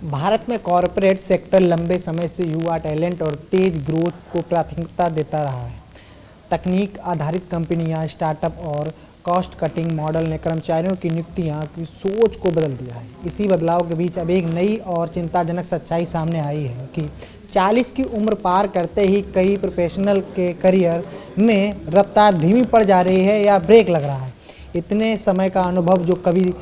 भारत में corporate sector लंबे समय से युवा टैलेंट और तेज ग्रोथ को प्राथमिकता देता रहा है। तकनीक आधारित कंपनियां, स्टार्टअप और कॉस्ट कटिंग मॉडल ने कर्मचारियों की नियुक्तियां की सोच को बदल दिया है। इसी बदलाव के बीच अब एक नई और चिंताजनक सच्चाई सामने आई है कि 40 की उम्र पार करते ही कई प्रोफेशनल के करियर में रफ्तार धीमी पड़ जा रही है या ब्रेक लग रहा है। इतने समय का अनुभव जो कभी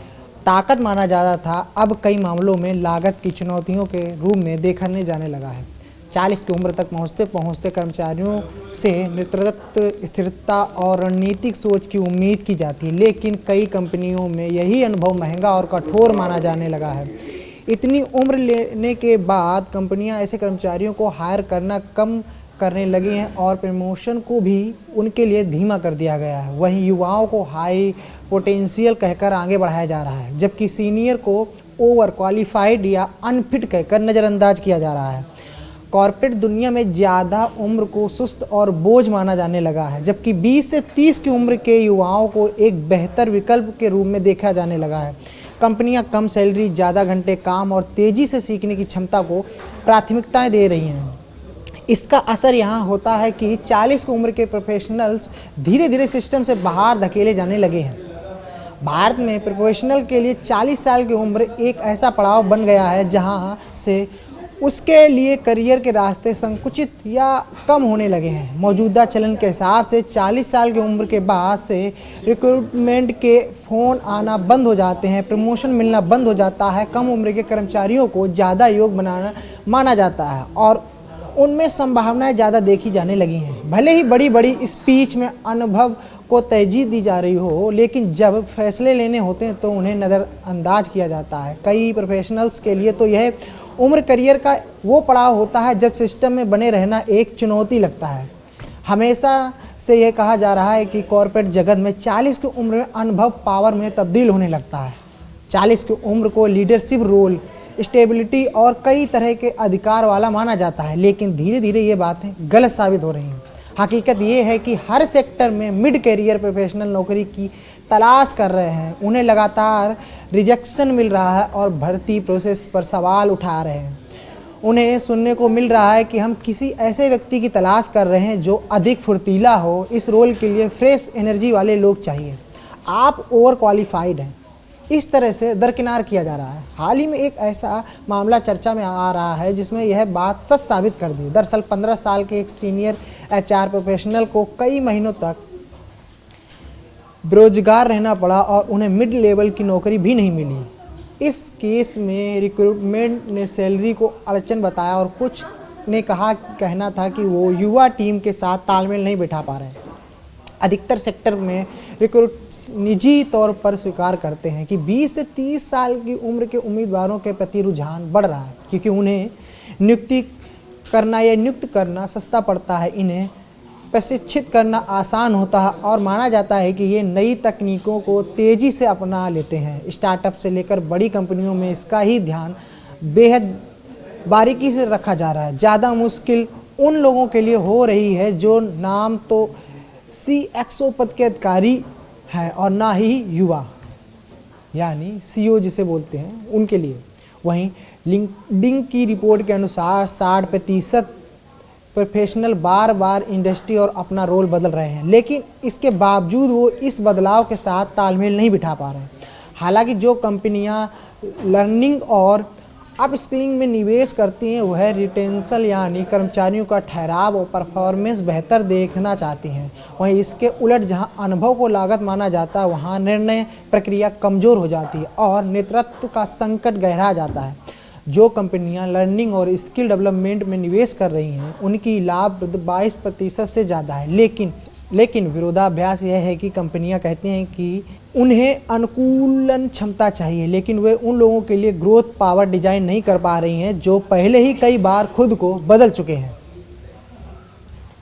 ताकत माना जाता था, अब कई मामलों में लागत की चुनौतियों के रूप में देखने जाने लगा है। 40 की उम्र तक पहुंचते पहुंचते कर्मचारियों से नेतृत्व, स्थिरता और रणनीतिक सोच की उम्मीद की जाती है, लेकिन कई कंपनियों में यही अनुभव महंगा और कठोर माना जाने लगा है। इतनी उम्र लेने के बाद कंपनियां ऐसे कर्मचारियों को हायर करना कम करने लगी हैं और प्रमोशन को भी उनके लिए धीमा कर दिया गया है। वहीं युवाओं को हाई पोटेंशियल कहकर आगे बढ़ाया जा रहा है, जबकि सीनियर को ओवर क्वालिफाइड या अनफिट कहकर नज़रअंदाज किया जा रहा है। कॉर्पोरेट दुनिया में ज़्यादा उम्र को सुस्त और बोझ माना जाने लगा है, जबकि 20 से 30 की उम्र के युवाओं को एक बेहतर विकल्प के रूप में देखा जाने लगा है। कंपनियां कम सैलरी, ज़्यादा घंटे काम और तेज़ी से सीखने की क्षमता को प्राथमिकताएं दे रही हैं। इसका असर यहाँ होता है कि 40 की उम्र के प्रोफेशनल्स धीरे धीरे सिस्टम से बाहर धकेले जाने लगे हैं। भारत में प्रोफेशनल के लिए 40 साल की उम्र एक ऐसा पड़ाव बन गया है जहाँ से उसके लिए करियर के रास्ते संकुचित या कम होने लगे हैं। मौजूदा चलन के हिसाब से 40 साल की उम्र के बाद से रिक्रूटमेंट के फ़ोन आना बंद हो जाते हैं, प्रमोशन मिलना बंद हो जाता है। कम उम्र के कर्मचारियों को ज़्यादा योग्य माना जाता है और उनमें संभावनाएं ज़्यादा देखी जाने लगी हैं। भले ही बड़ी बड़ी स्पीच में अनुभव को तरजीह दी जा रही हो, लेकिन जब फैसले लेने होते हैं तो उन्हें नज़रअंदाज किया जाता है। कई प्रोफेशनल्स के लिए तो यह उम्र करियर का वो पड़ाव होता है जब सिस्टम में बने रहना एक चुनौती लगता है। हमेशा से यह कहा जा रहा है कि कॉर्पोरेट जगत में 40 की उम्र में अनुभव पावर में तब्दील होने लगता है। 40 की उम्र को लीडरशिप रोल, स्टेबिलिटी और कई तरह के अधिकार वाला माना जाता है, लेकिन धीरे धीरे ये बातें गलत साबित हो रही हैं। हकीकत ये है कि हर सेक्टर में मिड कैरियर प्रोफेशनल नौकरी की तलाश कर रहे हैं। उन्हें लगातार रिजेक्शन मिल रहा है और भर्ती प्रोसेस पर सवाल उठा रहे हैं। उन्हें सुनने को मिल रहा है कि हम किसी ऐसे व्यक्ति की तलाश कर रहे हैं जो अधिक फुर्तीला हो। इस रोल के लिए फ्रेश एनर्जी वाले लोग चाहिए। आप ओवर क्वालिफाइड हैं, इस तरह से दरकिनार किया जा रहा है। हाल ही में एक ऐसा मामला चर्चा में आ रहा है जिसमें यह बात सच साबित कर दी। दरअसल 15 साल के एक सीनियर HR प्रोफेशनल को कई महीनों तक बेरोजगार रहना पड़ा और उन्हें मिड लेवल की नौकरी भी नहीं मिली। इस केस में रिक्रूटमेंट ने सैलरी को अड़चन बताया और कुछ ने कहना था कि वो युवा टीम के साथ तालमेल नहीं बिठा पा रहे। अधिकतर सेक्टर में रिक्रूट्स निजी तौर पर स्वीकार करते हैं कि 20 से 30 साल की उम्र के उम्मीदवारों के प्रति रुझान बढ़ रहा है, क्योंकि उन्हें नियुक्त करना सस्ता पड़ता है, इन्हें प्रशिक्षित करना आसान होता है और माना जाता है कि ये नई तकनीकों को तेज़ी से अपना लेते हैं। स्टार्टअप से लेकर बड़ी कंपनियों में इसका ही ध्यान बेहद बारीकी से रखा जा रहा है। ज़्यादा मुश्किल उन लोगों के लिए हो रही है जो नाम तो CXO पद के अधिकारी हैं और ना ही युवा, यानी CEO जिसे बोलते हैं, उनके लिए। वहीं लिंक्डइन की रिपोर्ट के अनुसार 60% प्रोफेशनल बार बार इंडस्ट्री और अपना रोल बदल रहे हैं, लेकिन इसके बावजूद वो इस बदलाव के साथ तालमेल नहीं बिठा पा रहे हैं। हालांकि जो कंपनियां लर्निंग और अपस्किलिंग में निवेश करती हैं वह रिटेंशन यानी कर्मचारियों का ठहराव और परफॉर्मेंस बेहतर देखना चाहती हैं। वहीं इसके उलट जहां अनुभव को लागत माना जाता है वहां निर्णय प्रक्रिया कमज़ोर हो जाती है और नेतृत्व का संकट गहरा जाता है। जो कंपनियां लर्निंग और स्किल डेवलपमेंट में निवेश कर रही हैं उनकी लाभ 22% से ज़्यादा है, लेकिन विरोधाभास यह है कि कंपनियां कहती हैं कि उन्हें अनुकूलन क्षमता चाहिए, लेकिन वे उन लोगों के लिए ग्रोथ पावर डिजाइन नहीं कर पा रही हैं जो पहले ही कई बार खुद को बदल चुके हैं।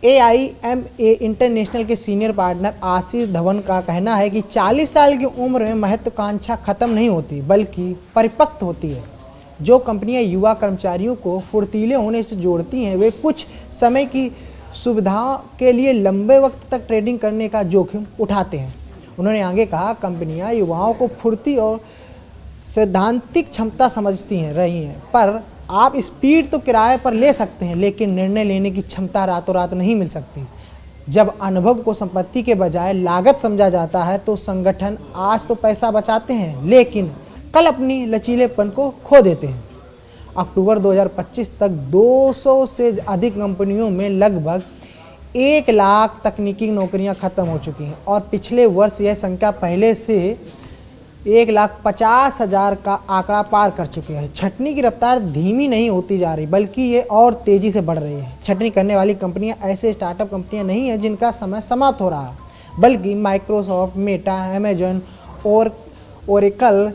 AIMA इंटरनेशनल के सीनियर पार्टनर आशीष धवन का कहना है कि 40 साल की उम्र में महत्वाकांक्षा खत्म नहीं होती बल्कि परिपक्व होती है। जो कंपनियां युवा कर्मचारियों को फुर्तीले होने से जोड़ती हैं वे कुछ समय की सुविधाओं के लिए लंबे वक्त तक ट्रेडिंग करने का जोखिम उठाते हैं। उन्होंने आगे कहा, कंपनियां युवाओं को फुर्ती और सैद्धांतिक क्षमता समझती हैं रही हैं, पर आप स्पीड तो किराए पर ले सकते हैं, लेकिन निर्णय लेने की क्षमता रातों रात नहीं मिल सकती। जब अनुभव को संपत्ति के बजाय लागत समझा जाता है तो संगठन आज तो पैसा बचाते हैं, लेकिन कल अपनी लचीलेपन को खो देते हैं। अक्टूबर 2025 तक 200 से अधिक कंपनियों में लगभग 1 लाख तकनीकी नौकरियां खत्म हो चुकी हैं और पिछले वर्ष यह संख्या पहले से 1,50,000 का आंकड़ा पार कर चुके हैं। छटनी की रफ्तार धीमी नहीं होती जा रही, बल्कि ये और तेज़ी से बढ़ रही है। छटनी करने वाली कंपनियां ऐसे स्टार्टअप कंपनियां नहीं हैं जिनका समय समाप्त हो रहा है, बल्कि माइक्रोसॉफ्ट, मेटा, अमेजन और Oracle,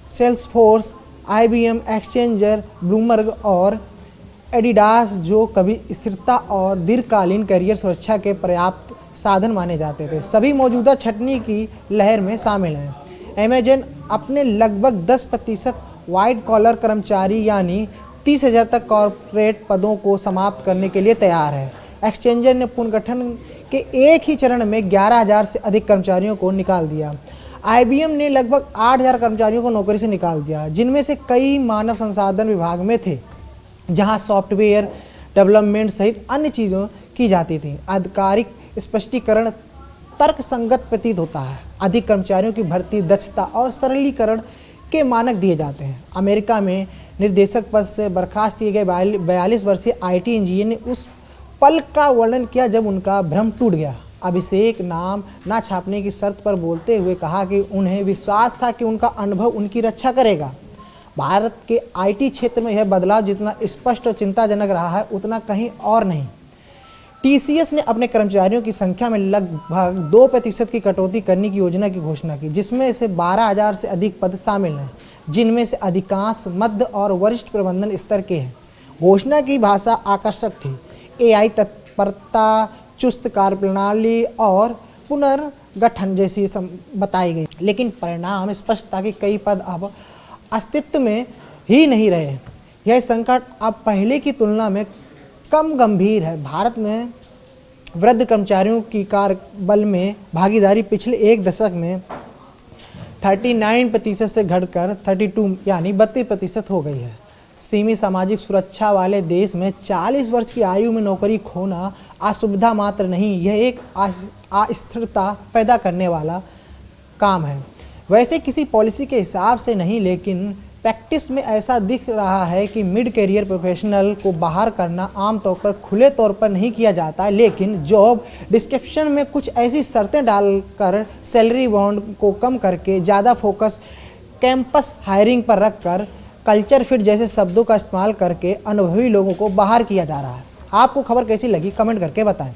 Salesforce, IBM, exchanger, Bloomberg और एडिडास, जो कभी स्थिरता और दीर्घकालीन करियर सुरक्षा के पर्याप्त साधन माने जाते थे, सभी मौजूदा छटनी की लहर में शामिल हैं। अमेजन अपने लगभग 10% वाइट कॉलर कर्मचारी यानी 30,000 तक कॉर्पोरेट पदों को समाप्त करने के लिए तैयार है। एक्सचेंजर ने पुनर्गठन के एक ही चरण में 11,000 से अधिक कर्मचारियों को निकाल दिया। IBM ने लगभग 8,000 कर्मचारियों को नौकरी से निकाल दिया, जिनमें से कई मानव संसाधन विभाग में थे, जहां सॉफ्टवेयर डेवलपमेंट सहित अन्य चीज़ों की जाती थी। आधिकारिक स्पष्टीकरण तर्कसंगत प्रतीत होता है। अधिक कर्मचारियों की भर्ती, दक्षता और सरलीकरण के मानक दिए जाते हैं। अमेरिका में निर्देशक पद से बर्खास्त किए गए 42 वर्षीय IT इंजीनियर ने उस पल का वर्णन किया जब उनका भ्रम टूट गया। अभिषेक नाम ना छापने की शर्त पर बोलते हुए कहा कि उन्हें विश्वास था कि उनका अनुभव उनकी रक्षा करेगा। भारत के IT क्षेत्र में यह बदलाव जितना स्पष्ट और चिंताजनक रहा है, उतना कहीं और नहीं। TCS ने अपने कर्मचारियों की संख्या में लगभग 2% की कटौती करने की योजना की घोषणा की, जिसमें से 12,000 से अधिक पद शामिल हैं, जिनमें से अधिकांश मध्य और वरिष्ठ प्रबंधन स्तर के हैं। घोषणा की भाषा आकर्षक थी। AI तत्परता, चुस्त कार्यप्रणाली और पुनर्गठन जैसी बताई गई, लेकिन परिणाम स्पष्ट था कि कई पद अब अस्तित्व में ही नहीं रहे। यह संकट अब पहले की तुलना में कम गंभीर है। भारत में वृद्ध कर्मचारियों की कार्यबल में भागीदारी पिछले एक दशक में 39% से घटकर 32 यानी 32% हो गई है। सीमित सामाजिक सुरक्षा वाले देश में 40 वर्ष की आयु में नौकरी खोना असुविधा मात्र नहीं, यह एक अस्थिरता पैदा करने वाला काम है। वैसे किसी पॉलिसी के हिसाब से नहीं, लेकिन प्रैक्टिस में ऐसा दिख रहा है कि मिड करियर प्रोफेशनल को बाहर करना आमतौर पर खुले तौर पर नहीं किया जाता, लेकिन जॉब डिस्क्रिप्शन में कुछ ऐसी शर्तें डालकर, सैलरी बाउंड को कम करके, ज़्यादा फोकस कैंपस हायरिंग पर रखकर, कल्चर फिट जैसे शब्दों का इस्तेमाल करके अनुभवी लोगों को बाहर किया जा रहा है। आपको खबर कैसी लगी कमेंट करके बताएं।